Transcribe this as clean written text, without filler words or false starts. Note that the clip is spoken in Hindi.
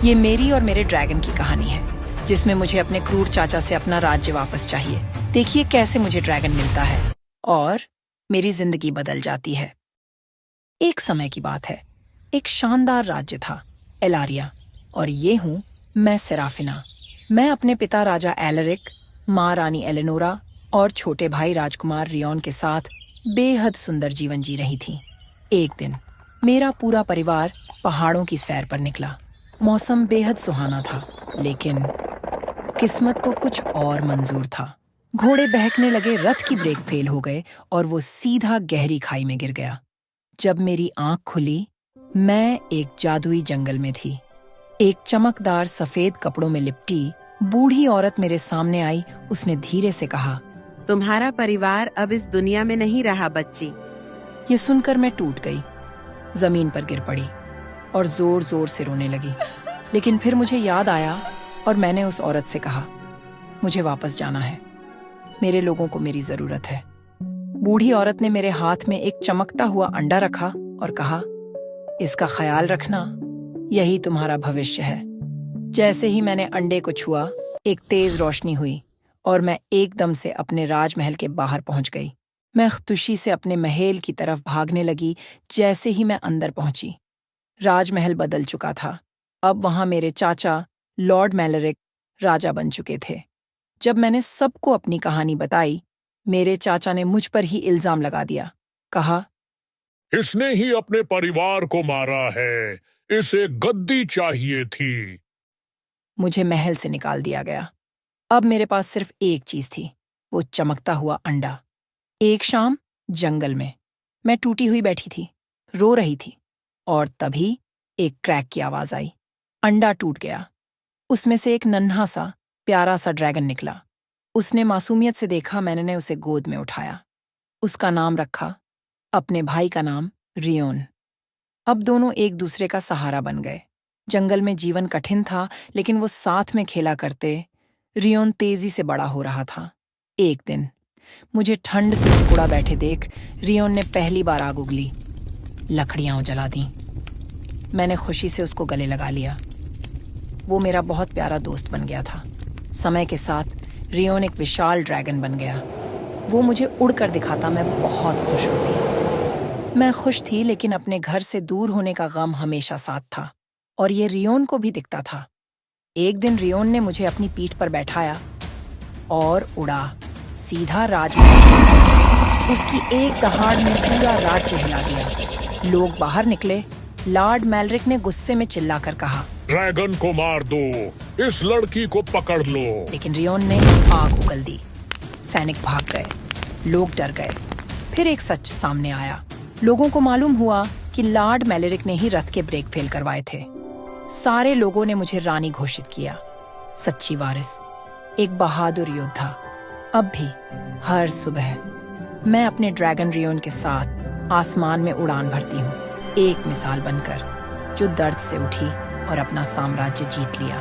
ये मेरी और मेरे ड्रैगन की कहानी है, जिसमें मुझे अपने क्रूर चाचा से अपना राज्य वापस चाहिए। देखिए कैसे मुझे ड्रैगन मिलता है और मेरी जिंदगी बदल जाती है। एक समय की बात है, एक शानदार राज्य था, एलारिया, और ये हूँ मैं, सेराफिना। मैं अपने पिता राजा एलरिक, माँ रानी एलेनोरा और छोटे भाई राजकुमार रियोन के साथ बेहद सुंदर जीवन जी रही थी। एक दिन मेरा पूरा परिवार पहाड़ों की सैर पर निकला। मौसम बेहद सुहाना था, लेकिन किस्मत को कुछ और मंजूर था। घोड़े बहकने लगे, रथ की ब्रेक फेल हो गए और वो सीधा गहरी खाई में गिर गया। जब मेरी आंख खुली, मैं एक जादुई जंगल में थी। एक चमकदार सफेद कपड़ों में लिपटी बूढ़ी औरत मेरे सामने आई। उसने धीरे से कहा, तुम्हारा परिवार अब इस दुनिया में नहीं रहा बच्ची। ये सुनकर मैं टूट गई, जमीन पर गिर पड़ी और जोर जोर से रोने लगी। लेकिन फिर मुझे याद आया और मैंने उस औरत से कहा, मुझे वापस जाना है, मेरे लोगों को मेरी जरूरत है। बूढ़ी औरत ने मेरे हाथ में एक चमकता हुआ अंडा रखा और कहा, इसका ख्याल रखना, यही तुम्हारा भविष्य है। जैसे ही मैंने अंडे को छुआ, एक तेज रोशनी हुई और मैं एकदम से अपने राजमहल के बाहर पहुंच गई। मैं खुशी से अपने महल की तरफ भागने लगी। जैसे ही मैं अंदर पहुंची, राजमहल बदल चुका था। अब वहां मेरे चाचा लॉर्ड मेलरिक राजा बन चुके थे। जब मैंने सबको अपनी कहानी बताई, मेरे चाचा ने मुझ पर ही इल्जाम लगा दिया। कहा, इसने ही अपने परिवार को मारा है, इसे गद्दी चाहिए थी। मुझे महल से निकाल दिया गया। अब मेरे पास सिर्फ एक चीज थी, वो चमकता हुआ अंडा। एक शाम जंगल में मैं टूटी हुई बैठी थी, रो रही थी, और तभी एक क्रैक की आवाज आई। अंडा टूट गया। उसमें से एक नन्हा सा प्यारा सा ड्रैगन निकला। उसने मासूमियत से देखा, मैंने उसे गोद में उठाया। उसका नाम रखा, अपने भाई का नाम, रियोन। अब दोनों एक दूसरे का सहारा बन गए। जंगल में जीवन कठिन था, लेकिन वो साथ में खेला करते। रियोन तेजी से बड़ा हो रहा था। एक दिन मुझे ठंड से सिकुड़ा बैठे देख रियोन ने पहली बार आग उगली, लकड़ियां जला दी। मैंने खुशी से उसको गले लगा लिया। वो मेरा बहुत प्यारा दोस्त बन गया था। समय के साथ रियोन एक विशाल ड्रैगन बन गया। वो मुझे उड़कर दिखाता, मैं बहुत खुश होती। मैं खुश थी, लेकिन अपने घर से दूर होने का गम हमेशा साथ था, और ये रियोन को भी दिखता था। एक दिन रियोन ने मुझे अपनी पीठ पर बैठाया और उड़ा सीधा राजमहल। उसकी एक दहाड़ में पूरा राज्य हिला दिया। लोग बाहर निकले। लॉर्ड मेलरिक ने गुस्से में चिल्लाकर कहा, ड्रैगन को मार दो, इस लड़की को पकड़ लो। लेकिन रियोन ने आग उगल दी। सैनिक भाग गए, लोग डर गए। फिर एक सच सामने आया। लोगों को मालूम हुआ कि लॉर्ड मेलरिक ने ही रथ के ब्रेक फेल करवाए थे। सारे लोगों ने मुझे रानी घोषित किया, सच्ची वारिस, एक बहादुर योद्धा। अब भी हर सुबह मैं अपने ड्रैगन रियोन के साथ आसमान में उड़ान भरती हूँ, एक मिसाल बनकर जो दर्द से उठी और अपना साम्राज्य जीत लिया।